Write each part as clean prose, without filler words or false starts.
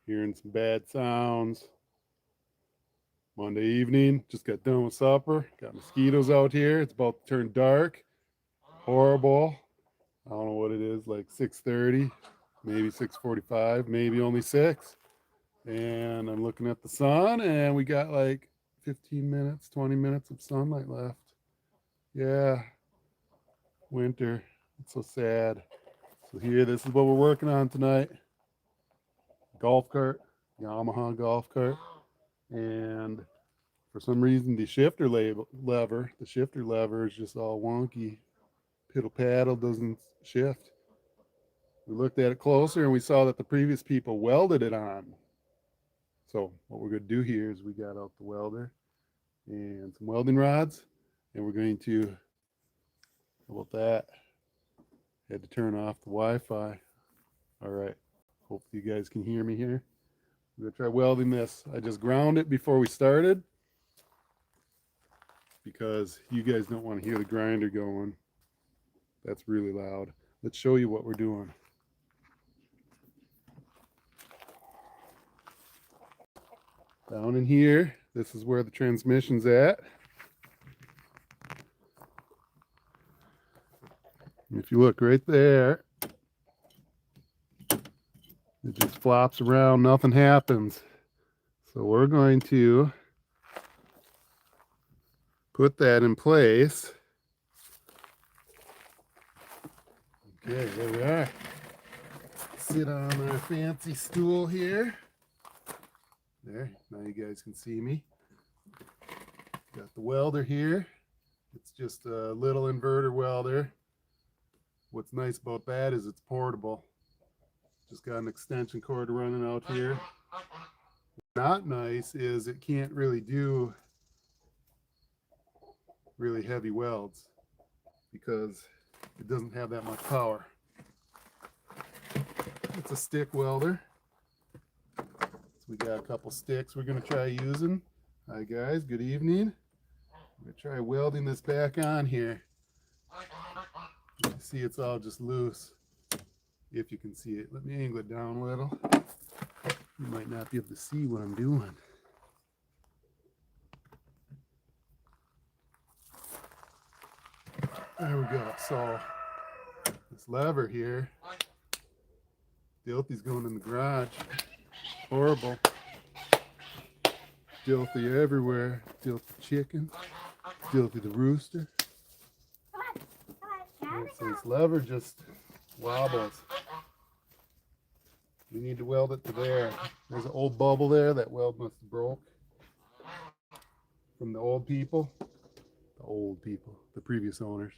Hearing some bad sounds. Monday evening, just got done with supper. Got mosquitoes out here. It's about to turn dark. Horrible. I don't know what it is, like 6:30, maybe 6:45, maybe only 6. And I'm looking at the sun, and we got like 15 minutes, 20 minutes of sunlight left. Yeah, winter. It's so sad. So here, this is what we're working on tonight. Golf cart, Yamaha golf cart. And for some reason, the shifter lever is just all wonky. Piddle paddle doesn't shift. We looked at it closer and we saw that the previous people welded it on. So what we're going to do here is we got out the welder and some welding rods, and we're going to, how about that? Had to turn off the Wi-Fi. All right. Hopefully you guys can hear me here. We're going to try welding this. I just ground it before we started because you guys don't want to hear the grinder going. That's really loud. Let's show you what we're doing. Down in here, this is where the transmission's at. And if you look right there, it just flops around, nothing happens. So we're going to put that in place. Okay, there we are. Sit on our fancy stool here. There, now you guys can see me. Got the welder here. It's just a little inverter welder. What's nice about that is it's portable. Just got an extension cord running out here. Not nice is it can't really do really heavy welds because it doesn't have that much power. It's a stick welder. So we got a couple sticks we're going to try using. Hi guys, good evening. I'm going to try welding this back on here. You see it's all just loose. If you can see it. Let me angle it down a little. You might not be able to see what I'm doing. There we go. So this lever here, filthy's going in the garage. Horrible. Filthy everywhere. Filthy chicken. Filthy the rooster. And so this lever just wobbles. We need to weld it to there. There's an old bubble there. That weld must have broke from the old people. The previous owners.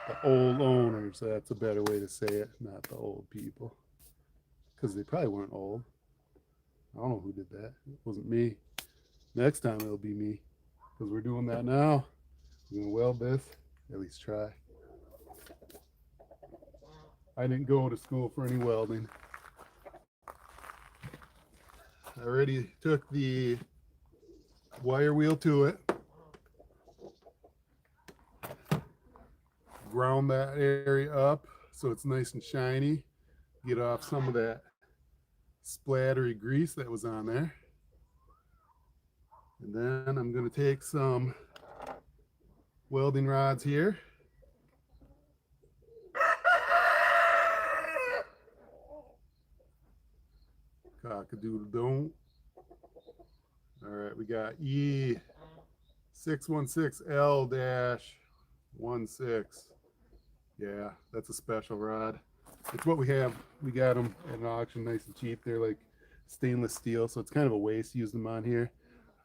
The old owners, that's a better way to say it, not the old people. Because they probably weren't old. I don't know who did that. It wasn't me. Next time it'll be me. Because we're doing that now. We're going to weld this. At least try. I didn't go to school for any welding. I already took the wire wheel to it. Ground that area up so it's nice and shiny. Get off some of that splattery grease that was on there. And then I'm going to take some welding rods here. Cock-a-doodle-don't. All right, we got E616L-16. Yeah, that's a special rod. It's what we have. We got them at an auction, nice and cheap. They're like stainless steel, so it's kind of a waste to use them on here.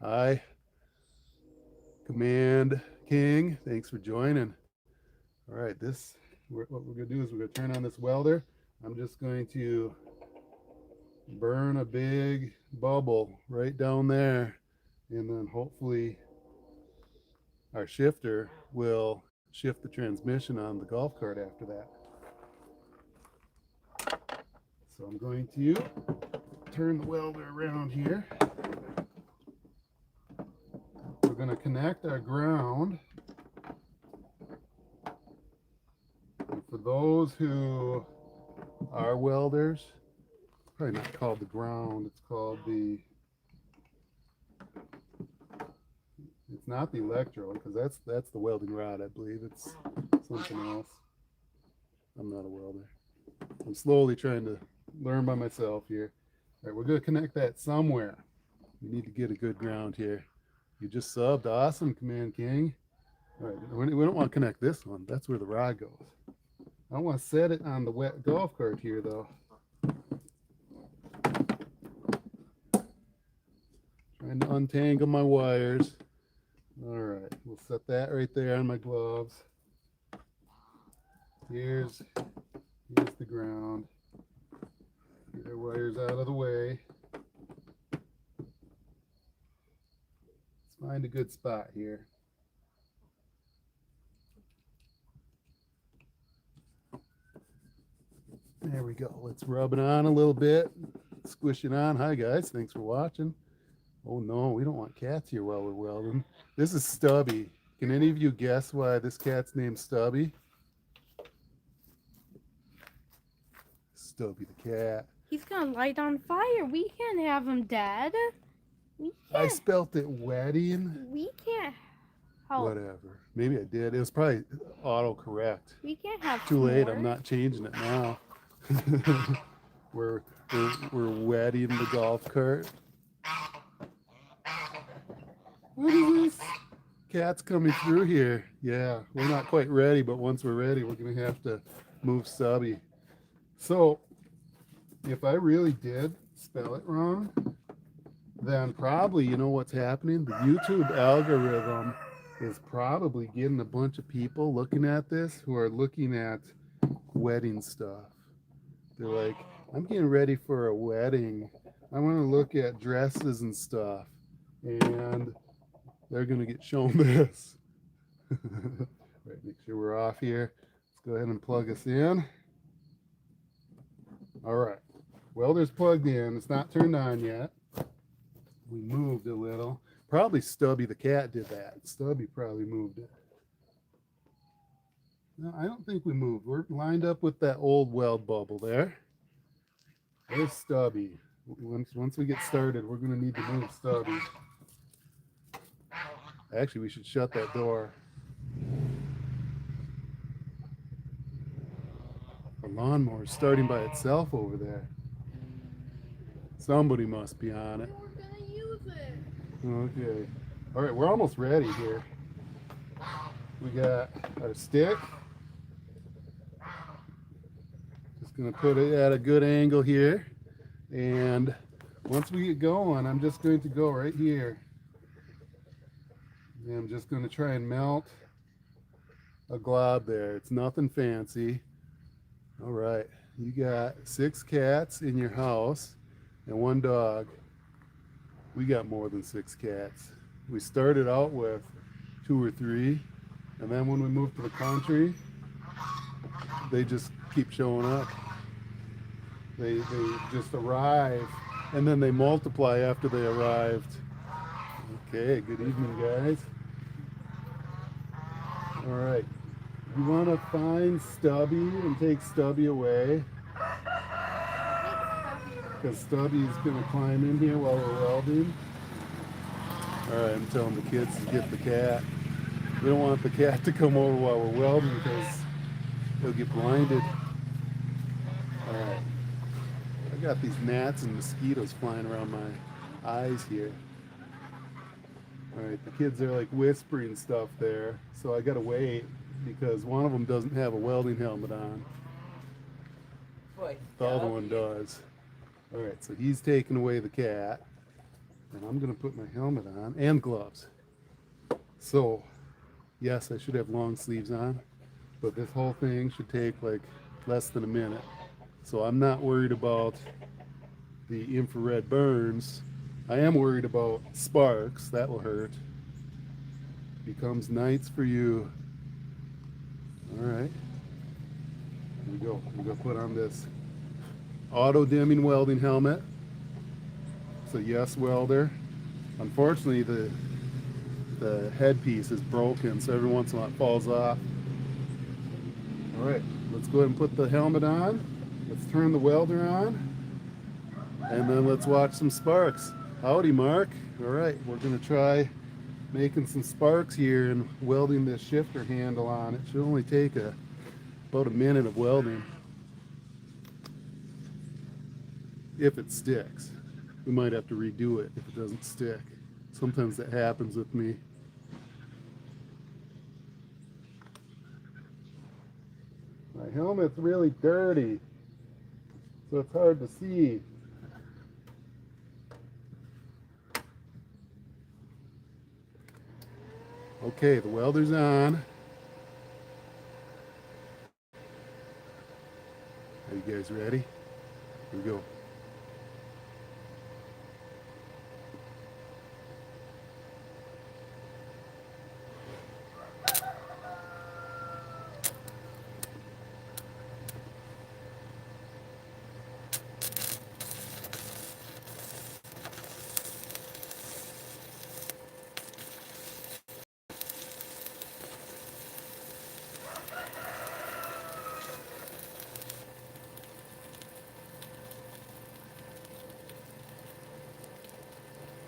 Hi, Command King. Thanks for joining. All right, what we're going to do is we're going to turn on this welder. I'm just going to burn a big bubble right down there, and then hopefully our shifter will shift the transmission on the golf cart after that. So I'm going to turn the welder around here. We're going to connect our ground. And for those who are welders, probably not called the ground, it's called the, it's not the electrode, because that's the welding rod, I believe. It's something else. I'm not a welder. I'm slowly trying to learn by myself here. All right, we're going to connect that somewhere. We need to get a good ground here. You just subbed. Awesome, Command King. All right, we don't want to connect this one. That's where the rod goes. I don't want to set it on the wet golf cart here, though. Trying to untangle my wires. All right, we'll set that right there on my gloves. Here's the ground. Get our wires out of the way. Let's find a good spot here. There we go. Let's rub it on a little bit. Squish it on. Hi guys, thanks for watching. Oh no, we don't want cats here while we're welding. This is Stubby. Can any of you guess why this cat's named Stubby? Stubby the cat. He's gonna light on fire. We can't have him dead. I spelt it wedding. We can't help. Whatever. Maybe I did. It was probably autocorrect. We can't have Too late. s'mores. I'm not changing it now. we're wedding the golf cart. What is this? Cat's coming through here. Yeah, we're not quite ready, but once we're ready, we're gonna have to move Stubby. So, if I really did spell it wrong, then probably, you know what's happening? The YouTube algorithm is probably getting a bunch of people looking at this who are looking at wedding stuff. They're like, I'm getting ready for a wedding. I want to look at dresses and stuff. And they're going to get shown this. Right, make sure we're off here. Let's go ahead and plug us in. All right. Welder's plugged in. It's not turned on yet. We moved a little. Probably Stubby the cat did that. Stubby probably moved it. No, I don't think we moved. We're lined up with that old weld bubble there. There's Stubby. Once we get started, we're going to need to move Stubby. Actually, we should shut that door. The lawnmower's starting by itself over there. Somebody must be on it. We're gonna use it. Okay. All right, we're almost ready here. We got our stick. Just gonna put it at a good angle here. And once we get going, I'm just going to go right here. And I'm just going to try and melt a glob there. It's nothing fancy. All right, you got 6 cats in your house and 1 dog. We got more than 6 cats. We started out with 2 or 3, and then when we moved to the country, they just keep showing up. They just arrive, and then they multiply after they arrived. Okay, good evening, guys. All right, you want to find Stubby and take Stubby away? Because Stubby's going to climb in here while we're welding. All right, I'm telling the kids to get the cat. We don't want the cat to come over while we're welding because he'll get blinded. All right. I got these gnats and mosquitoes flying around my eyes here. All right, the kids are like whispering stuff there, so I gotta wait because one of them doesn't have a welding helmet on. The other one does. All right, so he's taking away the cat, and I'm gonna put my helmet on and gloves. So, yes, I should have long sleeves on, but this whole thing should take like less than a minute. So I'm not worried about the infrared burns. I am worried about sparks. That will hurt. Becomes nights for you. All right. Here we go. We're going to put on this auto-dimming welding helmet. It's a Yes welder. Unfortunately, the headpiece is broken, so every once in a while it falls off. All right. Let's go ahead and put the helmet on. Let's turn the welder on. and then let's watch some sparks. Howdy, Mark. All right, we're gonna try making some sparks here and welding this shifter handle on. It should only take about a minute of welding. If it sticks. We might have to redo it if it doesn't stick. Sometimes that happens with me. My helmet's really dirty, so it's hard to see. Okay, the welder's on. Are you guys ready? Here we go.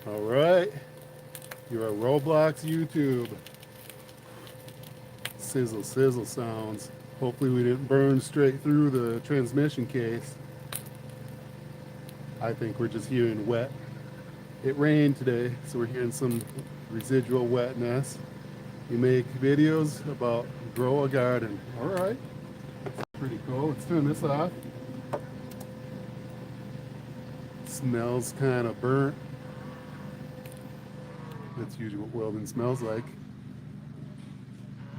All right, you're on Roblox YouTube. Sizzle, sizzle sounds. Hopefully we didn't burn straight through the transmission case. I think we're just hearing wet. It rained today, so we're hearing some residual wetness. We make videos about grow a garden. All right, pretty cool. Let's turn this off. Smells kind of burnt. That's usually what welding smells like.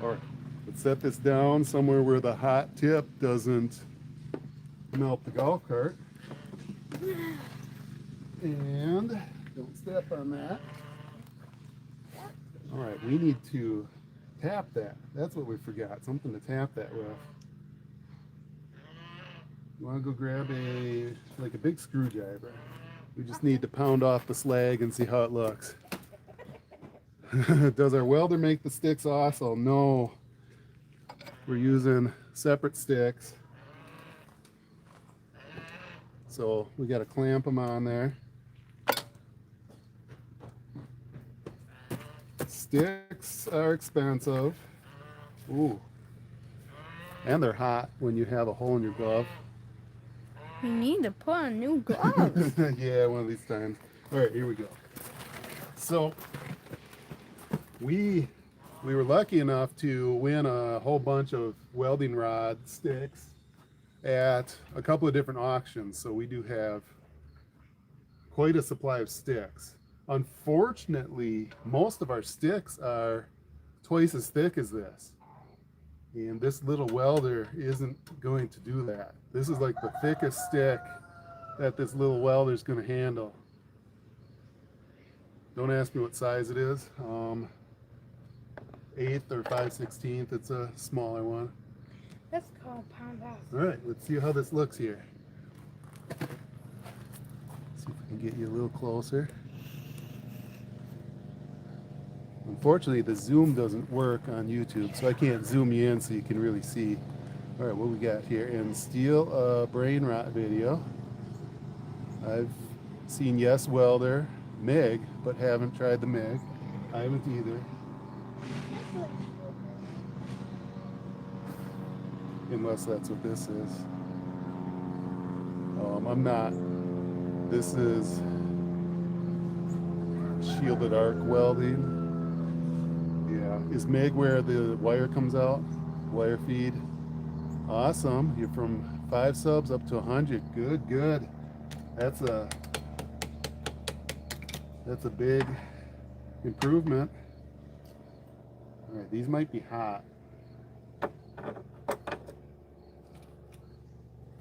All right, let's set this down somewhere where the hot tip doesn't melt the golf cart. And don't step on that. All right, we need to tap that. That's what we forgot, something to tap that with. You want to go grab like a big screwdriver. We just need to pound off the slag and see how it looks. Does our welder make the sticks also? No. We're using separate sticks. So we got to clamp them on there. Sticks are expensive. Ooh. And they're hot when you have a hole in your glove. You need to put on new gloves. Yeah, one of these times. All right, here we go. So we were lucky enough to win a whole bunch of welding rod sticks at a couple of different auctions. So we do have quite a supply of sticks. Unfortunately, most of our sticks are twice as thick as this. And this little welder isn't going to do that. This is like the thickest stick that this little welder is going to handle. Don't ask me what size it is. 1/8 or 5/16. It's a smaller one. That's called pound off. All right, let's see how this looks here. See if we can get you a little closer. Unfortunately, the zoom doesn't work on YouTube, so I can't zoom you in so you can really see. All right, what we got here in steel brain rot video. I've seen Yes Welder, MIG, but haven't tried the MIG. I haven't either. Unless that's what this is. I'm not. This is shielded arc welding. Yeah, is MIG where the wire comes out? Wire feed. Awesome. You're from 5 subs up to 100. Good, good. That's a big improvement. All right, these might be hot.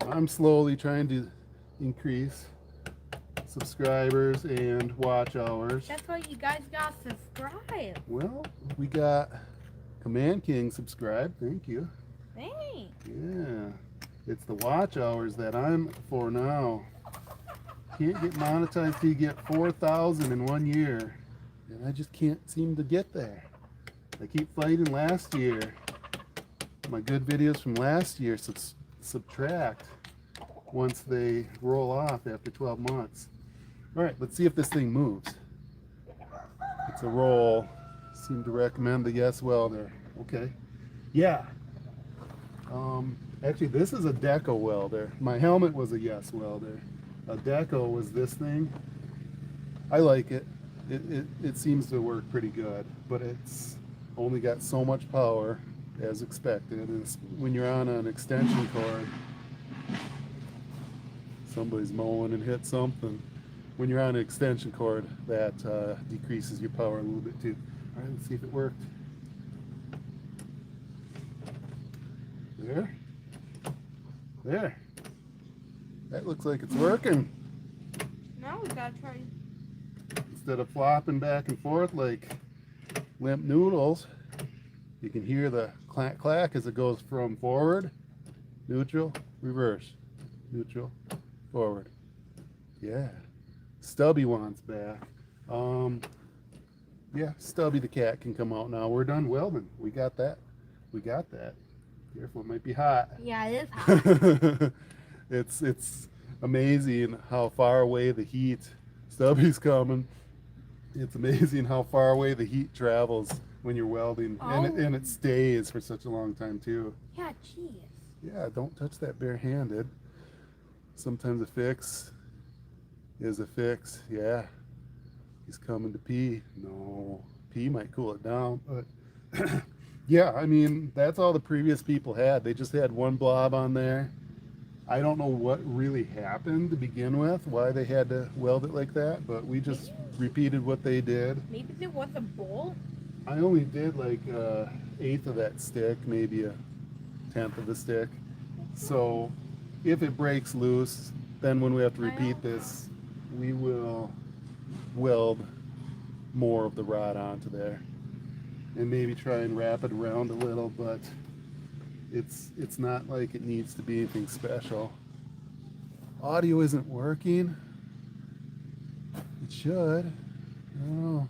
I'm slowly trying to increase subscribers and watch hours. That's why you guys gotta subscribe. Well, we got Command King subscribed. Thank you. Thanks. Yeah, it's the watch hours that I'm for now. Can't get monetized till you get 4,000 in 1 year, and I just can't seem to get there. I keep fighting last year. My good videos from last year subtract, once they roll off after 12 months. All right, let's see if this thing moves. It's a roll. Seem to recommend the Yes Welder. Okay. Yeah. Actually, this is a Deco welder. My helmet was a Yes Welder. A Deco was this thing. I like it. It seems to work pretty good, but it's only got so much power as expected. And when you're on an extension cord, somebody's mowing and hit something. When you're on an extension cord, that decreases your power a little bit too. All right, let's see if it worked. There. There. That looks like it's working. Now we gotta try. Instead of flopping back and forth like limp noodles, you can hear the clack clack as it goes from forward, neutral, reverse, neutral, forward. Yeah. Stubby wants back. Yeah, Stubby the cat can come out now. We're done welding. We got that. We got that. Careful, it might be hot. Yeah, it is hot. It's amazing how far away the heat. Stubby's coming. It's amazing how far away the heat travels when you're welding, and it stays for such a long time too. Yeah, jeez. Yeah, don't touch that barehanded. Sometimes a fix is a fix. Yeah, he's coming to pee. No, pee might cool it down, but yeah, I mean, that's all the previous people had. They just had one blob on there. I don't know what really happened to begin with, why they had to weld it like that, but we just repeated what they did. Maybe there was a bolt. I only did like eighth of that stick, maybe a tenth of the stick. So if it breaks loose, then when we have to repeat this, we will weld more of the rod onto there and maybe try and wrap it around a little, but it's not like it needs to be anything special. Audio isn't working. It should. I don't know.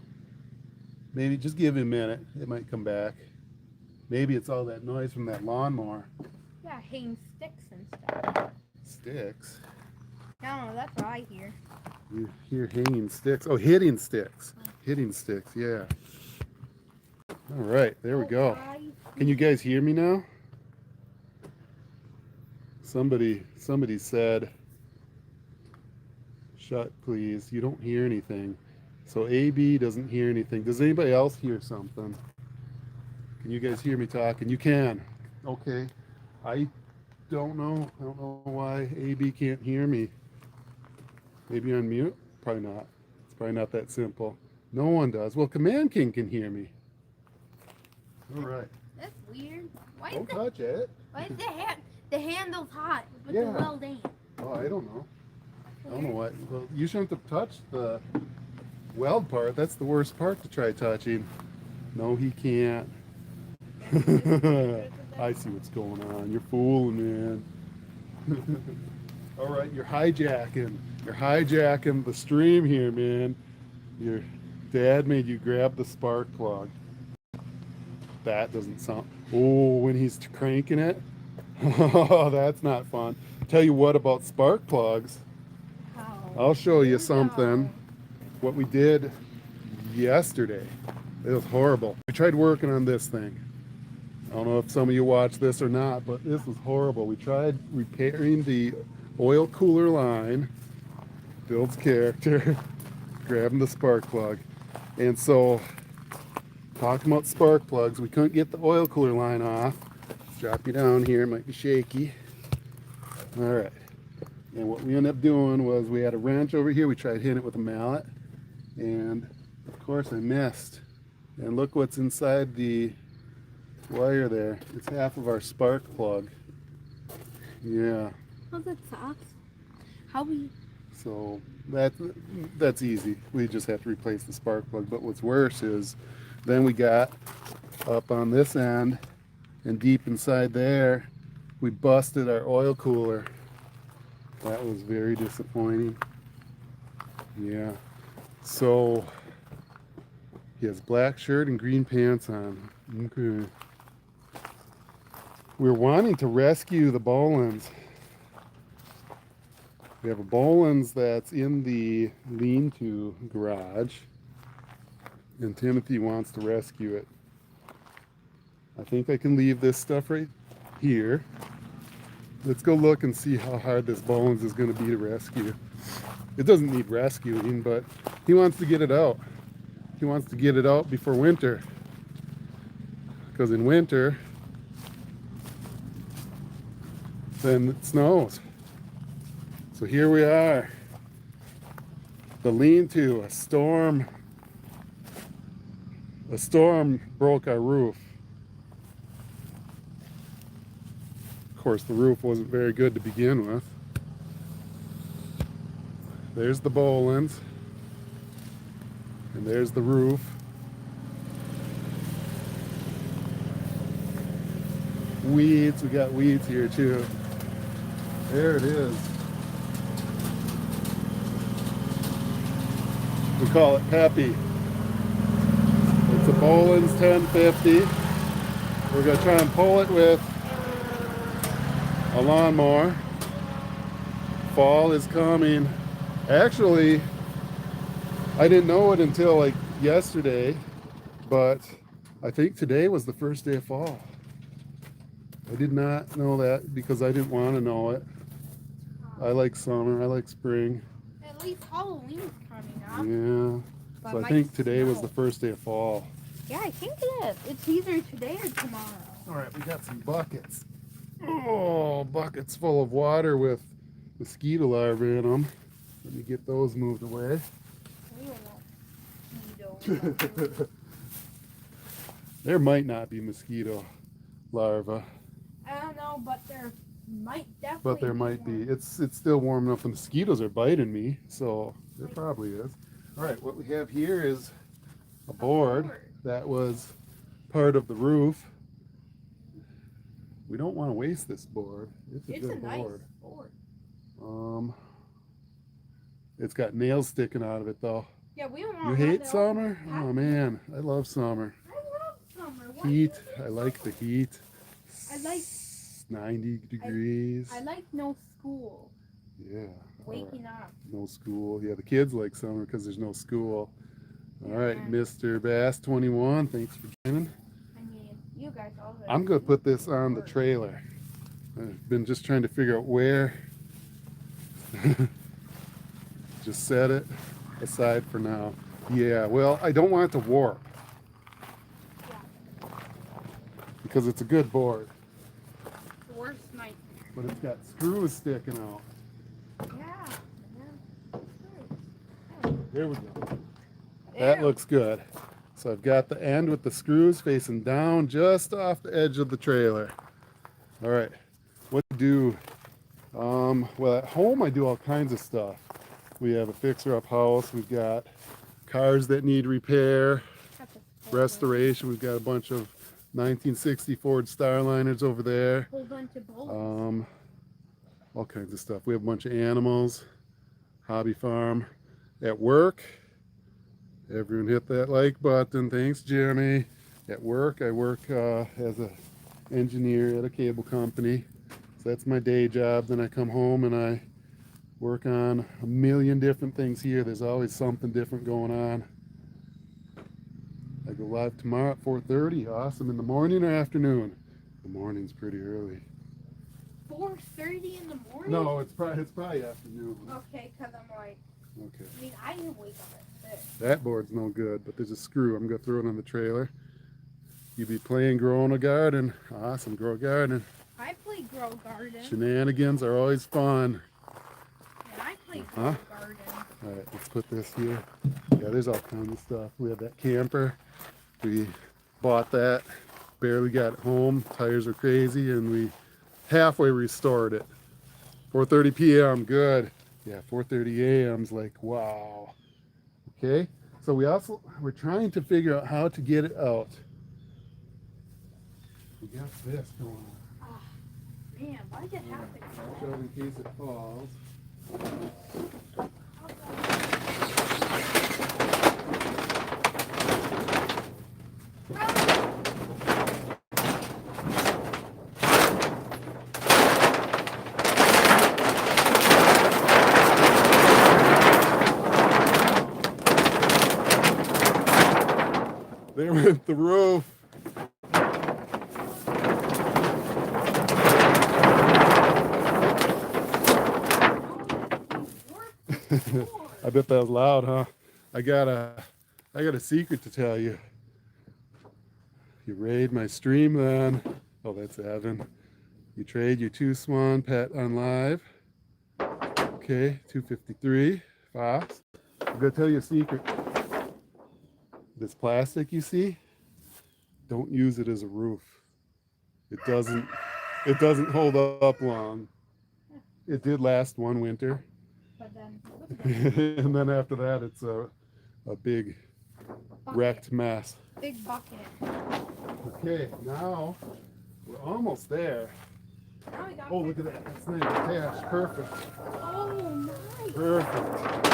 Maybe just give it a minute. It might come back. Maybe it's all that noise from that lawnmower. Yeah, hitting sticks and stuff. Sticks? I don't know, that's what I hear. You hear hanging sticks. Oh, hitting sticks. Hitting sticks, yeah. All right, there we go. Can you guys hear me now? Somebody said, shut please, you don't hear anything. So AB doesn't hear anything. Does anybody else hear something? Can you guys hear me talking? You can. Okay. I don't know why AB can't hear me. Maybe on mute? Probably not. It's probably not that simple. No one does. Well, Command King can hear me. All right. That's weird. Why Don't touch it. Why is the handle's hot, but Yeah. the weld ain't? Oh, I don't know. I don't know what. Well, you shouldn't have touched the weld part. That's the worst part to try touching. No, he can't. I see what's going on. You're fooling, man. All right, you're hijacking. You're hijacking the stream here, man. Your dad made you grab the spark plug. That doesn't sound. Oh, when he's cranking it. Oh, that's not fun. Tell you what about spark plugs. I'll show you something. What we did yesterday. It was horrible. We tried working on this thing. I don't know if some of you watched this or not, but this was horrible. We tried repairing the oil cooler line, builds character, grabbing the spark plug. And so, talking about spark plugs, we couldn't get the oil cooler line off. Drop you down here, it might be shaky. All right. And what we ended up doing was we had a wrench over here. We tried hitting it with a mallet. And of course I missed. And look what's inside the wire there. It's half of our spark plug. Yeah. Oh, that sucks. How we? So that's easy. We just have to replace the spark plug. But what's worse is then we got up on this end and deep inside there, we busted our oil cooler. That was very disappointing. Yeah. So he has black shirt and green pants on. Okay. We're wanting to rescue the Bolins. We have a Boland's that's in the lean-to garage, and Timothy wants to rescue it. I think I can leave this stuff right here. Let's go look and see how hard this Boland's is going to be to rescue. It doesn't need rescuing, but he wants to get it out. He wants to get it out before winter. Because in winter, then it snows. So here we are. The lean-to, a storm broke our roof. Of course, the roof wasn't very good to begin with. There's the Boland's, and there's the roof. Weeds, we got weeds here too. There it is. We call it Peppy. It's a Boland's 1050. We're gonna try and pull it with a lawnmower. Fall is coming. Actually, I didn't know it until like yesterday, but I think today was the first day of fall. I did not know that because I didn't want to know it. I like summer, I like spring. At least Halloween's coming up. Yeah. But So it I think might today was snow. the first day of fall. Yeah, I think it is. It's either today or tomorrow. All right, we got some buckets. Oh, buckets full of water with mosquito larvae in them. Let me get those moved away. We don't know. Mosquito. There might not be mosquito larvae, I don't know, but there might definitely but there might be. one. It's still warm enough. The mosquitoes are biting me, so there probably is. All right, what we have here is a board that was part of the roof. We don't want to waste this board. It's a good nice board. board. It's got nails sticking out of it though. Yeah, we don't You want hate summer? Oh man, I love summer. I love summer. What Heat, do you I hate like the summer? heat. I like 90 degrees. I like no school. Yeah. Waking up. No school. Yeah, the kids like summer because there's no school. All right, Yeah. Mr. Bass 21, thanks for joining. I mean, you guys all. I'm gonna put this on the trailer. I've been just trying to figure out where. Just set it aside for now. Yeah, well, I don't want it to warp because it's a good board, The worst nightmare. but it's got screws sticking out. Yeah. There we go. That looks good. So I've got the end with the screws facing down just off the edge of the trailer. All right, what to do? Well, at home I do all kinds of stuff. We have a fixer-up house. We've got cars that need repair, restoration. We've got a bunch of 1960 Ford Starliners over there. Whole bunch of bullets. All kinds of stuff. We have a bunch of animals, hobby farm. At work, everyone hit that like button. Thanks, Jeremy. At work, I work as an engineer at a cable company. So that's my day job. Then I come home and I work on a million different things here. There's always something different going on. I go live tomorrow at 4:30. Awesome. In the morning or afternoon? The morning's pretty early. 4:30 in the morning. No, it's probably afternoon. Okay, cause I'm like, Okay. I mean, I didn't wake up at 6. That board's no good, but there's a screw. I'm gonna throw it on the trailer. You be playing growing a garden. Awesome, grow a garden. I play grow garden. Shenanigans are always fun. And I play grow garden. All right, let's put this here. Yeah, there's all kinds of stuff. We have that camper. We bought that, barely got it home. Tires are crazy, and we halfway restored it. 4:30 p.m. Good. Yeah, 4:30 a.m.'s like wow. Okay, so we're trying to figure out how to get it out. We got this going on. Man, why did it happen? Watch out in case it falls. There went the roof. I bet that was loud, huh? I got a secret to tell you. You raid my stream then. Oh, that's Evan. You trade your 2 Swan pet on live. Okay, 253. Fox. I'm gonna tell you a secret. This plastic you see, don't use it as a roof. It doesn't hold up long. It did last one winter. But then, And then after that it's a big wrecked mess. big bucket. Okay, now we're almost there. Now we got Oh, look at that. That's nice attached. Perfect. Oh, nice. Perfect.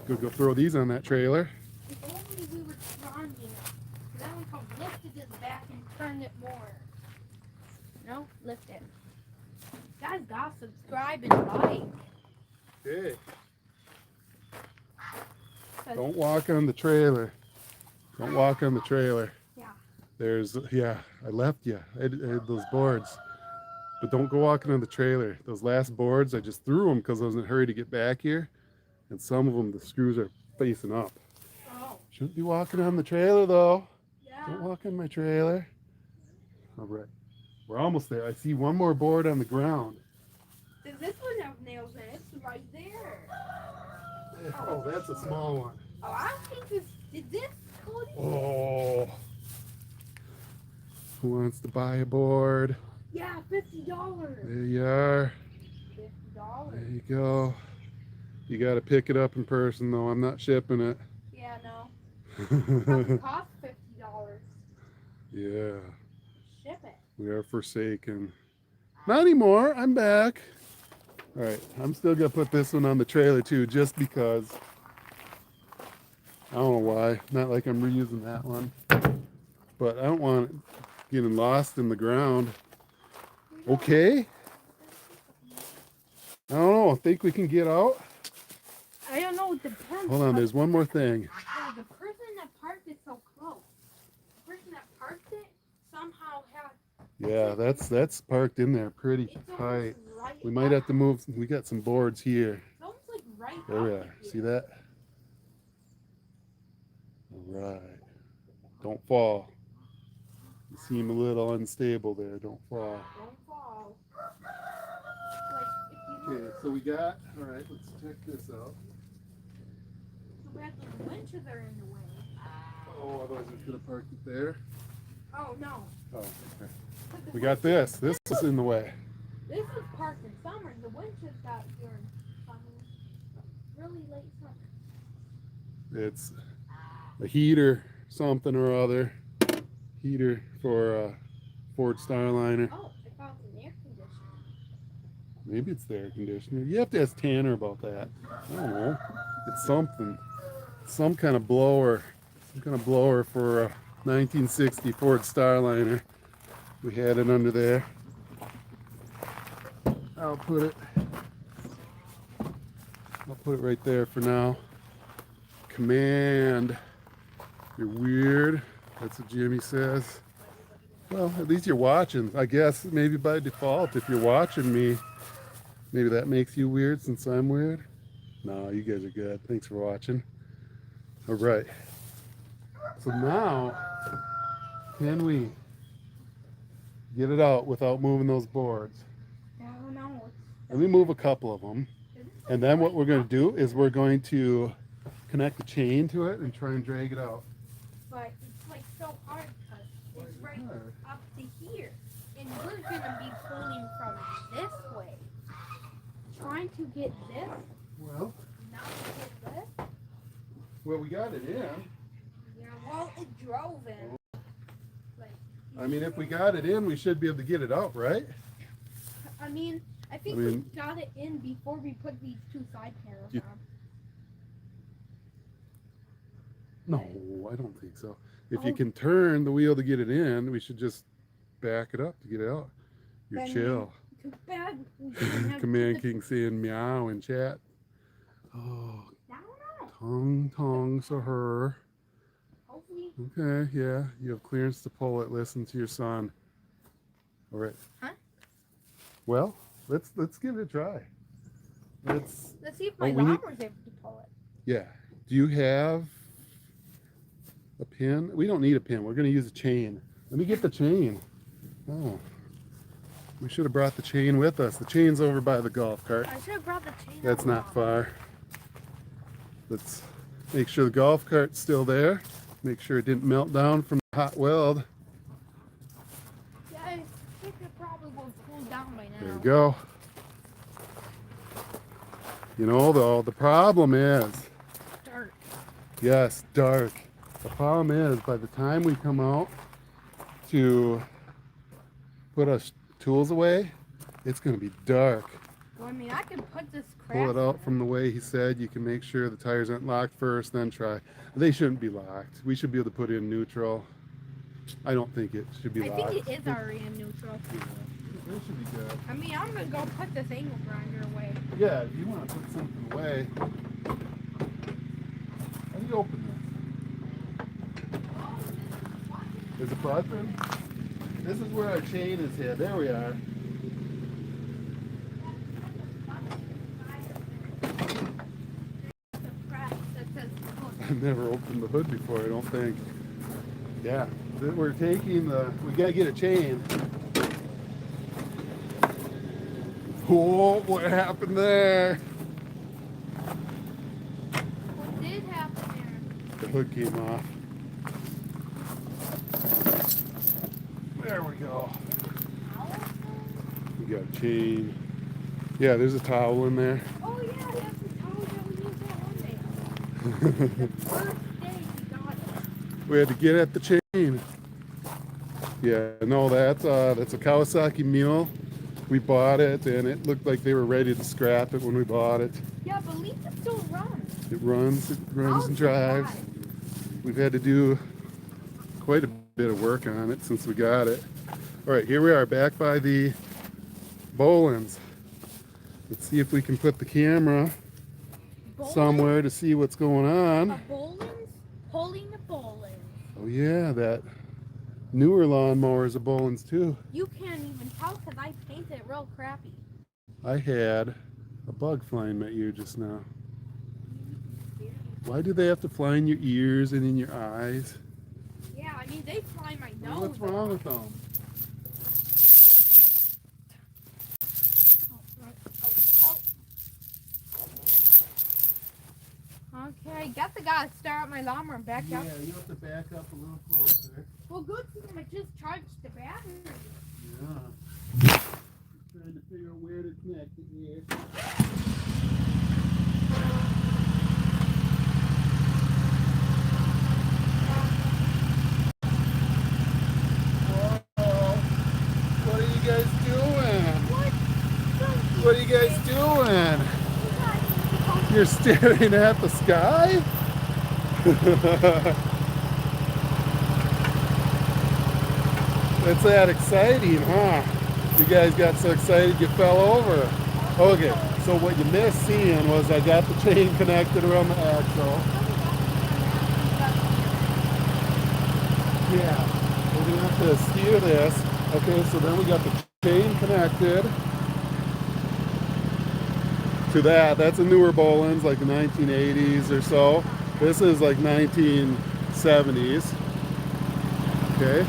Go throw these on that trailer. If only we were strong enough. Then we could lift it back and turn it more. No, lift it. Guys, gotta subscribe and like. Okay. Don't walk on the trailer. Don't walk on the trailer. Yeah. I left you. I had those boards. But don't go walking on the trailer. Those last boards, I just threw them because I was in a hurry to get back here. And some of them, the screws are facing up. Oh. Shouldn't be walking on the trailer though. Yeah. Don't walk on my trailer. All right. We're almost there. I see one more board on the ground. Does this one have nails in it? It's right there. Oh, that's a small one. Oh, I think did this Cody? Oh. Who wants to buy a board? Yeah, $50. There you are. $50. There you go. You got to pick it up in person though. I'm not shipping it. Yeah, no. Probably cost $50. Yeah. Ship it. We are forsaken. Not anymore. I'm back. All right. I'm still going to put this one on the trailer too, just because. I don't know why. Not like I'm reusing that one. But I don't want it getting lost in the ground. Okay. I don't know. Think we can get out? I don't know. It depends. Hold on. There's one more thing. Yeah, the person that parked it so close. The person that parked it somehow had. Yeah, that's parked in there pretty It's tight. almost right. We might have to move. We got some boards here. It's almost like right. There we up are. here. See that? All right. Don't fall. You seem a little unstable there. Don't fall. Don't fall. Like if you Okay, so we got. All right, let's check this out. so bad the winches are in the way. Oh, otherwise we could have parked it there. Oh no. Oh, okay. We got this. This is in the way. This was parked in summer. The winches got here in summer. Really late summer. It's a heater, something or other. Heater for a Ford Starliner. Oh, I found an air conditioner. Maybe it's the air conditioner. You have to ask Tanner about that. I don't know. It's something. Some kind of blower. Some kind of blower for a 1960 Ford Starliner. We had it under there. I'll put it right there for now. Command. You're weird. That's what Jimmy says. Well, at least you're watching. I guess maybe by default, if you're watching me, maybe that makes you weird since I'm weird. No, you guys are good. Thanks for watching. All right. So now, can we get it out without moving those boards? I don't know. Let me move a couple of them. And then what we're going to do is we're going to connect the chain to it and try and drag it out. But it's like so hard because it's right hard? up to here. And we're going to be pulling from this way. Trying to get this, Well, not to get this. we got it in. Yeah, well, it drove in. Like, I mean, if we got it in, we should be able to get it out, right? I mean, I think we got it in before we put these two side panels You- on. No, I don't think so. If you Oh. can turn the wheel to get it in, we should just back it up to get it out. You're Then chill. Too bad. We didn't have to Command put the- King saying meow in chat. Oh, I don't know. tongue, tongues to her. Hopefully. Okay, yeah, you have clearance to pull it. Listen to your son. All right. Huh? Well, let's give it a try. Let's. Let's see if Oh, my we need. lawnmower's able to pull it. Yeah. Do you have a pin? We don't need a pin. We're gonna use a chain. Let me get the chain. Oh, we should have brought the chain with us. The chain's over by the golf cart. I should have brought the chain. That's out not along. far. Let's make sure the golf cart's still there. Make sure it didn't melt down from the hot weld. Yeah, I think it probably will cool down by now. There you go. You know, though, the problem is, Dark. yes, dark. The problem is, by the time we come out to put our tools away, it's going to be dark. Well, I mean, I can put this crap. Pull it out from the way he said. You can make sure the tires aren't locked first, then try. They shouldn't be locked. We should be able to put in neutral. I don't think it should be I locked. think it is already in neutral. It should be good. I mean, I'm gonna go put this angle grinder away. Yeah, if you want to put something away. How do you open this? There's a button. This is where our chain is here. There we are. The press that says hook. I've never opened the hood before, I don't think. Yeah, we're taking the, we gotta get a chain. Whoa, what happened there? What did happen The hood came off. There we go. there? We got a chain. Yeah, there's a towel in there. Oh yeah, that's the towel that we used that one day. The first day we got it. We had to get at the chain. Yeah, no, that's a Kawasaki mule. We bought it, and it looked like they were ready to scrap it when we bought it. Yeah, but at least it still runs. It runs How's and it drives. drive? We've had to do quite a bit of work on it since we got it. All right, here we are back by the Bolins. Let's see if we can put the camera Bowling? somewhere to see what's going on. A Bolin's holding the Bolin. Oh yeah, that newer lawnmower is a Bolins too. You can't even tell because I painted it real crappy. I had a bug flying in my ear just now. Why do they have to fly in your ears and in your eyes? Yeah, I mean, they fly in my nose. What's wrong with them? Okay, guess I gotta start my lawnmower and back Yeah, up. you have to back up a little closer. Well, good thing I just charged the battery. Yeah. Just trying to figure out where to connect it here. Whoa. What are you guys doing? What are you guys doing? You're staring at the sky? It's that exciting, huh? You guys got so excited you fell over. Okay, so what you missed seeing was I got the chain connected around the axle. Yeah, we're gonna have to steer this. Okay, so then we got the chain connected to that. That's a newer Bolins, like the 1980s or so. This is like 1970s. Okay.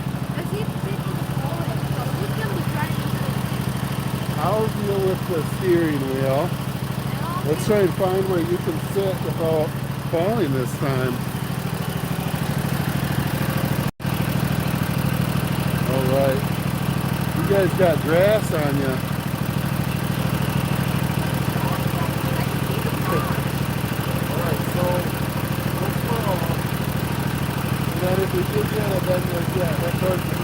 I'll deal with the steering wheel. Let's try and find where you can sit without falling this time. Alright. You guys got grass on you. Alright, so let's roll. And then if we do get it, then that's perfect.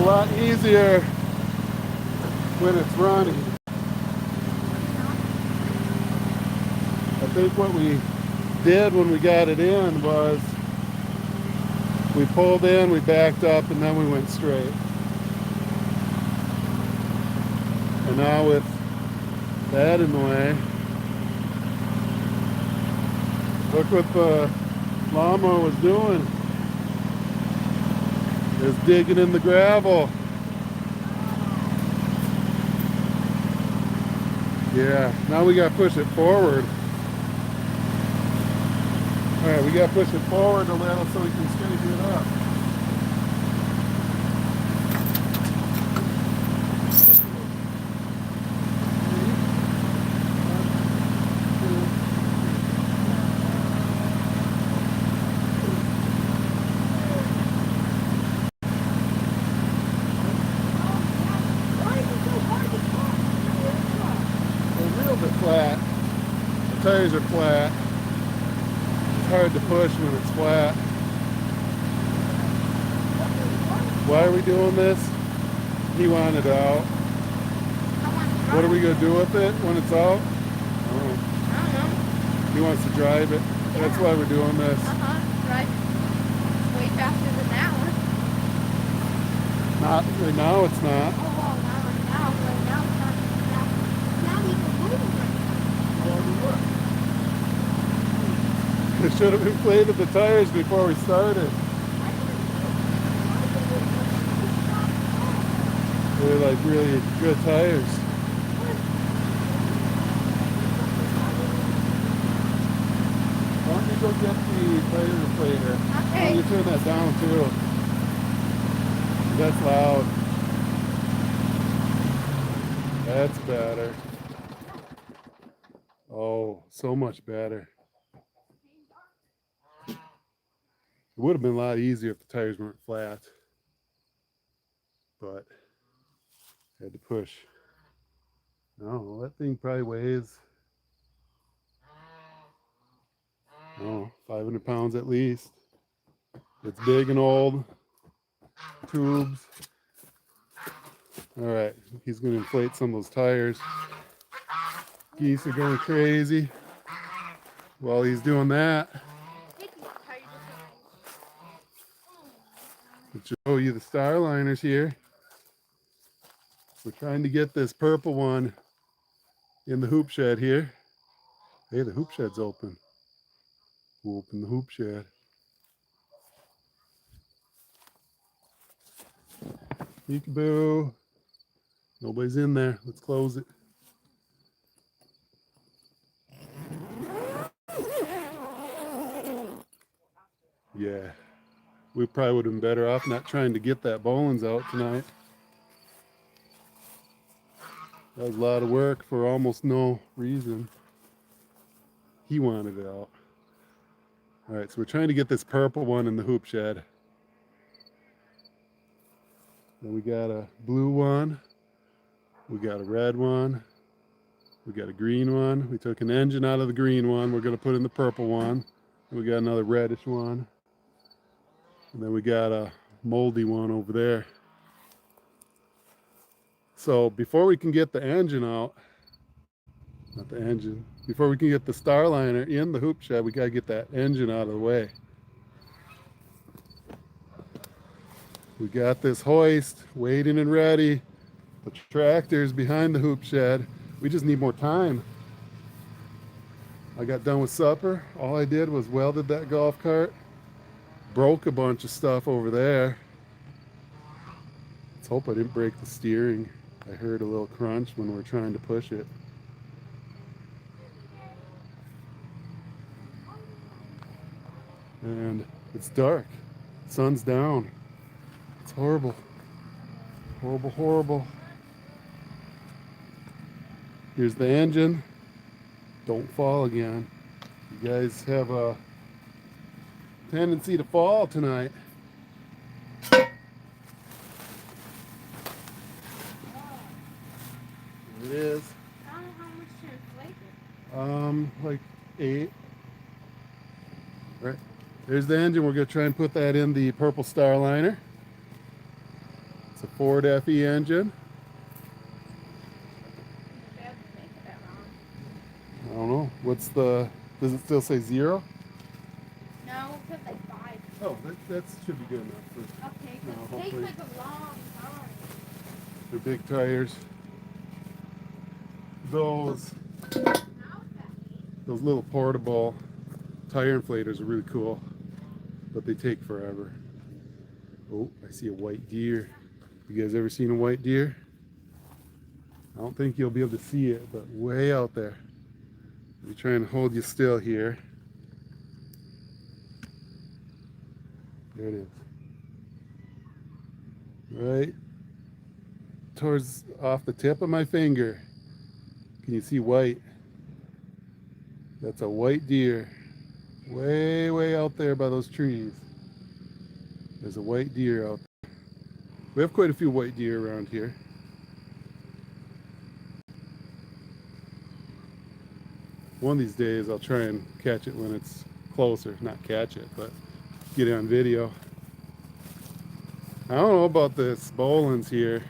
a lot easier when it's running. I think what we did when we got it in was we pulled in, we backed up, and then we went straight. And now with that in the way, look what the lawnmower was doing. It's digging in the gravel. Yeah, now we gotta push it forward. All right, we gotta push it forward a little so we can straighten it up. Flat. The tires are flat. It's hard to push when it's flat. Why are we doing this? He wanted it out. What are we going to do with it when it's out? I don't know. He wants to drive it. That's why we're doing this. Right. Way faster than that one. Not right now. It's not. Oh, well, now it's not. Now we can move it. It should have inflated the tires before we started. They're like really good tires. Why don't you go get the tire inflator? Okay. Why don't you turn that down too? That's loud. That's better. Oh, so much better. It would have been a lot easier if the tires weren't flat, but I had to push. Oh, that thing probably weighs, 500 pounds at least. It's big and old. Tubes. All right, he's going to inflate some of those tires. Geese are going crazy while he's doing that. I'll show you the Starliners here. We're trying to get this purple one in the hoop shed here. Hey, the hoop shed's open. We'll open the hoop shed. Peekaboo. Nobody's in there. Let's close it. Yeah. We probably would have been better off not trying to get that Bollins out tonight. That was a lot of work for almost no reason. He wanted it out. All right, so we're trying to get this purple one in the hoop shed. Then we got a blue one. We got a red one. We got a green one. We took an engine out of the green one. We're going to put in the purple one. And we got another reddish one. And then we got a moldy one over there. So before we can get the engine out, not the engine, before we can get the Starliner in the hoop shed, we got to get that engine out of the way. We got this hoist waiting and ready. The tractor's behind the hoop shed. We just need more time. I got done with supper. All I did was welded that golf cart. Broke a bunch of stuff over there. Let's hope I didn't break the steering. I heard a little crunch when we were trying to push it. And it's dark. Sun's down. It's horrible. Horrible, horrible. Here's the engine. Don't fall again. You guys have a tendency to fall tonight. It is. I don't know how much to inflate it. Like 8. Right. There's the engine. We're gonna try and put that in the purple Starliner. Let's It's a Ford FE engine. Bad to make it that wrong. I don't know. What's the, does it still say 0? No, it says like 5. Oh, that should be good enough. For, Okay, no, because it takes hopefully like a long time. they're big tires. Those Now it's that those little portable tire inflators are really cool, but they take forever. Oh, I see a white deer. You guys ever seen a white deer? I don't think you'll be able to see it, but way out there. I'm trying to hold you still here. There it is. Right towards off the tip of my finger. Can you see white? That's a white deer. Way out there by those trees. There's a white deer out there. We have quite a few white deer around here. One of these days I'll try and catch it when it's closer. Not catch it, but get it on video. I don't know about this Boland's here.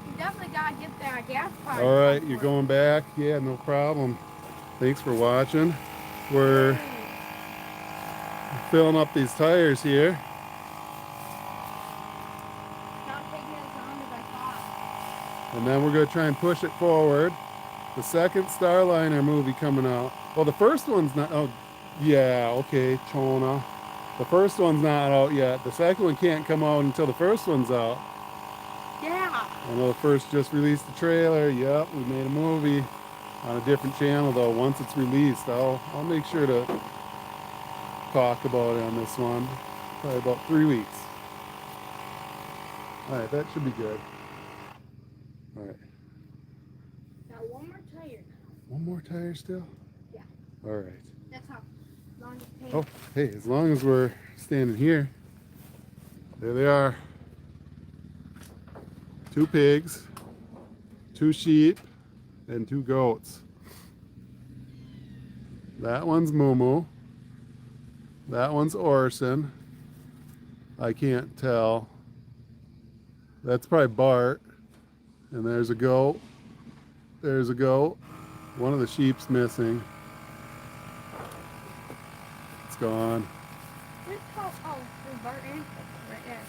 You definitely gotta get that gas part. All right, you're going back? Yeah, no problem. Thanks for watching. We're filling up these tires here. Not taking it as long as I thought. And then we're going to try and push it forward. The second Starliner movie coming out. Well, the first one's not. Oh, yeah, okay, Chona. The first one's not out yet. The second one can't come out until the first one's out. Yeah. I know the first just released the trailer. Yep, we made a movie on a different channel though. Once it's released, I'll make sure to talk about it on this one. Probably about 3 weeks. All right, that should be good. All right. Got one more tire now. One more tire still? Yeah. All right. That's how long it takes. Oh, hey, as long as we're standing here, there they are. 2 pigs, 2 sheep, and 2 goats. That one's Mumu. That one's Orson. I can't tell. That's probably Bart. And there's a goat. There's a goat. One of the sheep's missing. It's gone. This called, oh, there's Bart and right there.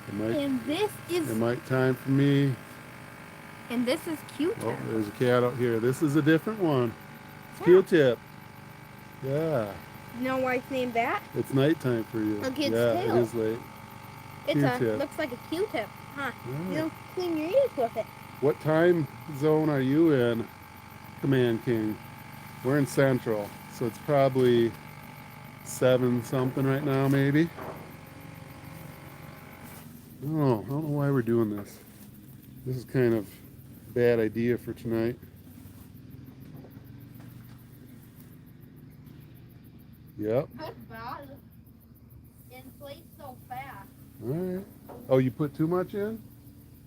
It might, And this is, it might time for me. and this is cute. Oh, there's a cat out here. This is a different one. It's Yeah. Q-tip. Yeah. You know why it's named that? It's nighttime for you. Look, it's yeah, tail. it is late. It's Q-tip. looks like a Q-tip, huh? Yeah. You don't clean your ears with it. What time zone are you in, Command King? We're in Central, so it's probably 7 something right now, maybe. Oh, I don't know why we're doing this. This is kind of a bad idea for tonight. Yep. Goodbye. Inflate so fast. All right. Oh, you put too much in?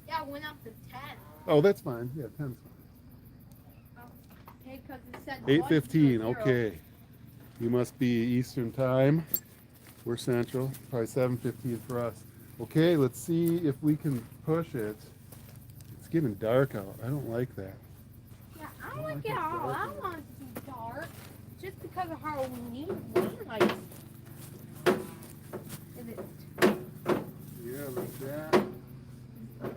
Yeah, it went up to 10. Oh, that's fine. Yeah, 10's fine. Okay, because it said 8:15. 1 to 0. Okay. You must be Eastern time. We're Central. Probably 7:15 for us. Okay, let's see if we can push it. It's getting dark out. I don't like that. Yeah, I like it all. I want it to be dark. Just because of how we need lights. Is it? Yeah, like that.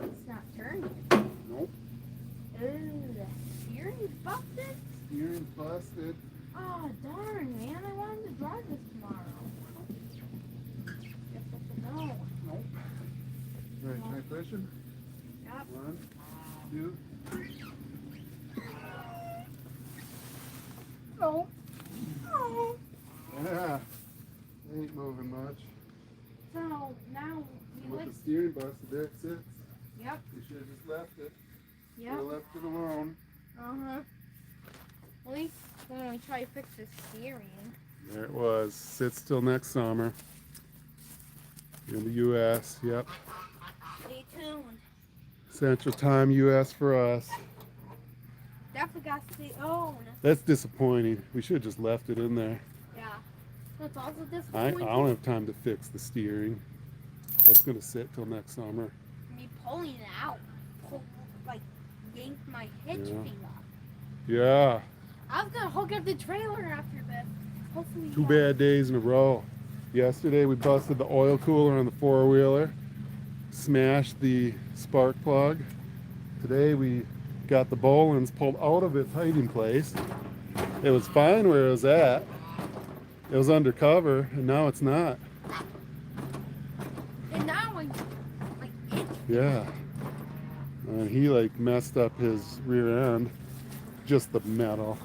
It's not turning. Nope. Ooh, the steering's busted? Steering's busted. Oh, darn, man. I wanted to drive this tomorrow. Guess that's a no. Nope. All right, try pushing. Yep. 1, 2, 3. No. Oh. Yeah. They ain't moving much. So, now we With like... the steering busted, there it sits. Yep. You should have just left it. Yep. Should have left it alone. Uh-huh. At least when we try to fix the steering. There it was. Sits till next summer. In the U.S. Yep. Stay tuned. Central Time U.S. for us. Definitely got to stay... Oh, no. That's disappointing. We should have just left it in there. Yeah. That's also I disappointing. don't have time to fix the steering. That's gonna sit till next summer. Me pulling it out, like yanked my hitch Yeah. thing off. Yeah, I was gonna hook up the trailer after this. Hopefully, 2 bad days in a row. Yesterday we busted the oil cooler on the four-wheeler, smashed the spark plug. Today we got the Bolins pulled out of its hiding place. It was fine where it was at. It was undercover, and now it's not. And now like it. Yeah. And he like messed up his rear end. Just the metal.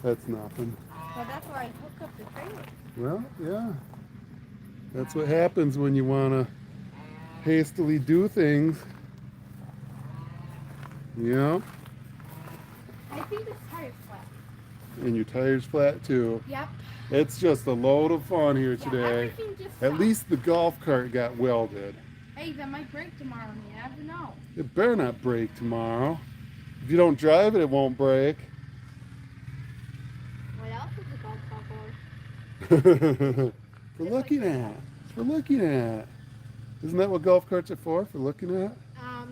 That's nothing. Well, that's why I hooked up the trailer. Well, yeah. That's what happens when you want to hastily do things. Yeah. I think this tire's flat. And your tire's flat too. Yep. It's just a load of fun here Yeah, today. everything just At stopped. least the golf cart got welded. Hey, that might break tomorrow. You never know. It better not break tomorrow. If you don't drive it, it won't break. What else is the golf cart for? For looking at. For looking at. Isn't that what golf carts are for? For looking at?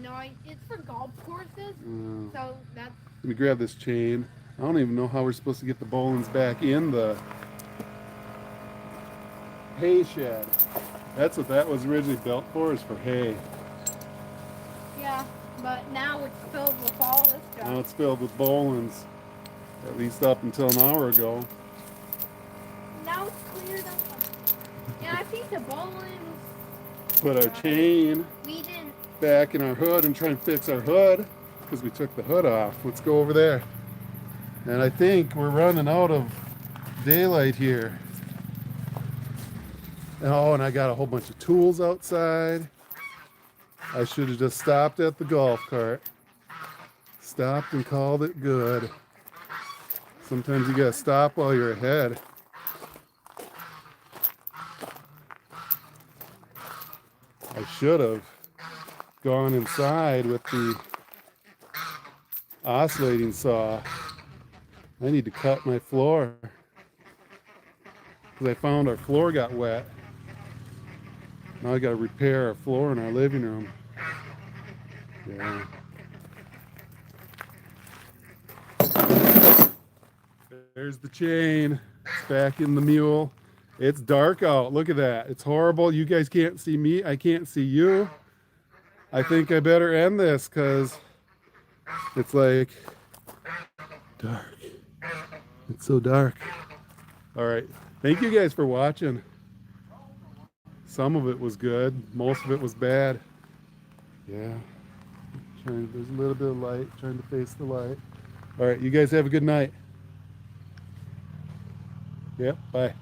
No, it's for golf courses. Oh. So that's Let me grab this chain. I don't even know how we're supposed to get the Bolins back in the hay shed. That's what that was originally built for, is for hay. yeah. But now it's filled with all this stuff. Now it's filled with Bolins. At least up until an hour ago. Now it's cleared up. And I think the bowling Put our chain we didn't. back in our hood and try and fix our hood because we took the hood off. Let's go over there. And I think we're running out of daylight here. Oh, and I got a whole bunch of tools outside. I should have just stopped at the golf cart. Stopped and called it good. Sometimes you gotta stop while you're ahead. I should have gone inside with the oscillating saw. I need to cut my floor because I found our floor got wet. Now I got to repair our floor in our living room. Yeah. There's the chain. It's back in the mule. It's dark out. Look at that. It's horrible. You guys can't see me. I can't see you. I think I better end this because it's like dark. It's so dark. All right. Thank you guys for watching. Some of it was good. Most of it was bad. Yeah. There's a little bit of light. Trying to face the light. All right. You guys have a good night. Yep. Bye.